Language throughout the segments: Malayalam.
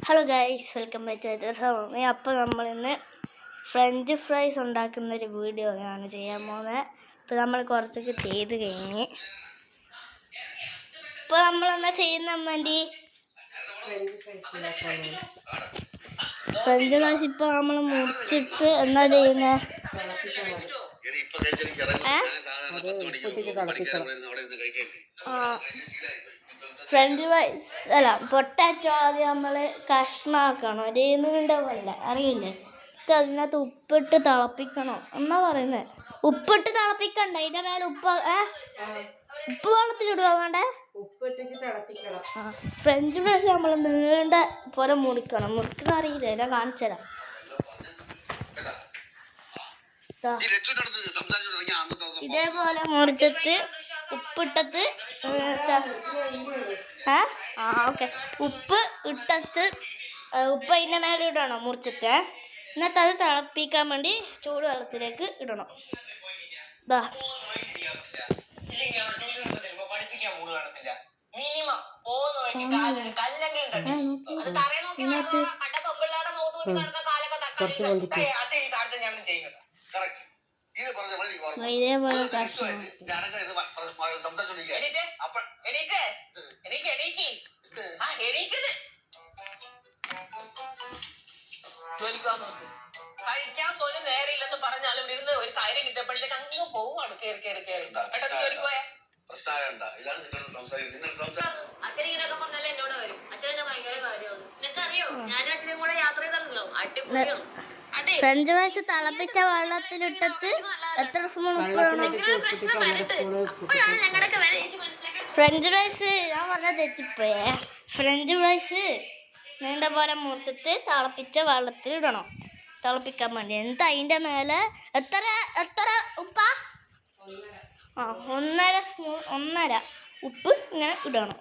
Hello guys, welcome back to സമയം. അപ്പോൾ നമ്മളിന്ന് ഫ്രഞ്ച് ഫ്രൈസ് ഉണ്ടാക്കുന്നൊരു വീഡിയോ ആണ് ചെയ്യാൻ പോകുന്നത്. ഇപ്പോൾ നമ്മൾ കുറച്ചൊക്കെ ചെയ്ത് കഴിഞ്ഞ് ഇപ്പോൾ നമ്മളെന്താ ചെയ്യുന്ന വേണ്ടി ഫ്രഞ്ച് ഫ്രൈസ് ഇപ്പോൾ നമ്മൾ മുറിച്ചിട്ട് എന്താ ചെയ്യുന്നത്? ഫ്രഞ്ച് ഫ്രൈസ് അല്ല, പൊട്ടാറ്റോ ആദ്യം നമ്മൾ കഷ്ണമാക്കണം. ഒരു നീണ്ടവല്ല അറിയില്ലേ? അതിനകത്ത് ഉപ്പിട്ട് തിളപ്പിക്കണം എന്നാ പറയുന്നത്. ഉപ്പിട്ട് തിളപ്പിക്കണ്ട, അതിൻ്റെ മേലെ ഉപ്പ് വെള്ളത്തിലിടുക വേണ്ടേ? ഫ്രഞ്ച് ഫ്രൈസ് നമ്മൾ നീണ്ട പോലെ മുറിക്കണം. മുറിക്കുന്ന അറിയില്ല, ഞാൻ കാണിച്ചു തരാം. ഇതേപോലെ മുറിച്ചിട്ട് ഉപ്പിട്ടത് ഓക്കെ, ഉപ്പ് ഇട്ടത്ത് ഉപ്പ് അതിൻ്റെ മേലെ ഇടണം മുറിച്ചിട്ട്. എന്നിട്ട് അത് തിളപ്പിക്കാൻ വേണ്ടി ചൂടുവെള്ളത്തിലേക്ക് ഇടണം. ഇതാ ഇതേപോലെ കഴിക്കാൻ പോലും നേരെയില്ലെന്ന് പറഞ്ഞാലും ഇരുന്ന് ഒരു കാര്യം കിട്ടിയപ്പോഴത്തേക്ക് അങ്ങ് പോവാണ്. അച്ഛനിങ്ങനെയൊക്കെ പറഞ്ഞാലും എന്നോട് വരും. അച്ഛനെ ഭയങ്കര കാര്യമാണ്. നിനക്കറിയോ, ഞാനും അച്ഛനും കൂടെ യാത്ര ചെയ്തല്ലോ, അടിപൊളിയാണ്. ഫ്രഞ്ച് ഫ്രൈസ് തിളപ്പിച്ച വെള്ളത്തിലിട്ടിട്ട് എത്ര സ്പൂൺ ഉപ്പ് വേണം? ഫ്രഞ്ച് ഫ്രൈസ് ഞാൻ പറഞ്ഞ തെറ്റിപ്പോയേ. ഫ്രഞ്ച് ഫ്രൈസ് നീണ്ട പോലെ മുറിച്ചിട്ട് തിളപ്പിച്ച വെള്ളത്തിൽ ഇടണം തിളപ്പിക്കാൻ വേണ്ടി. എന്നിട്ട് അതിൻ്റെ മേലെ എത്ര ഉപ്പാ? 1.5 ഉപ്പ് ഇങ്ങനെ ഇടണം.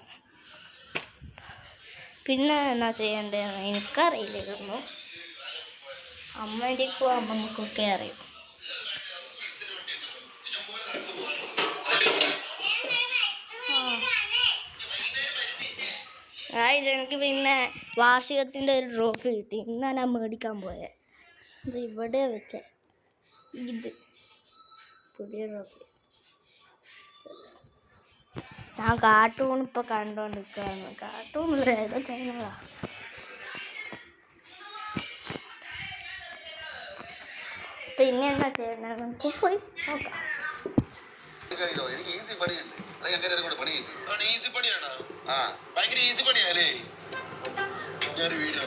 പിന്നെ എന്നാ ചെയ്യേണ്ടതെന്ന് എനിക്കറിയില്ല. ഇതൊന്നും അമ്മയ്ക്കും അമ്മക്കൊക്കെ അറിയും. എനിക്ക് പിന്നെ വാർഷികത്തിൻ്റെ ഒരു ട്രോഫി കിട്ടി. ഇന്നാണ് ഞാൻ മേടിക്കാൻ പോയത്. ഇത് ഇവിടെ വെച്ച ഇത് പുതിയ ട്രോഫി. ഞാൻ കാർട്ടൂൺ ഇപ്പോൾ കണ്ടോണ്ടിരിക്കുകയാണ്. കാർട്ടൂണില്ല, ഏതോ ചാനലാ. പിന്നെ എന്താ ചെയ്യണ്ടത് നമുക്ക് പോയി നോക്കാം. ഈസി പണിയാണ്, ഭയങ്കര ഈസി പണിയാലേ. ഞാനൊരു വീഡിയോ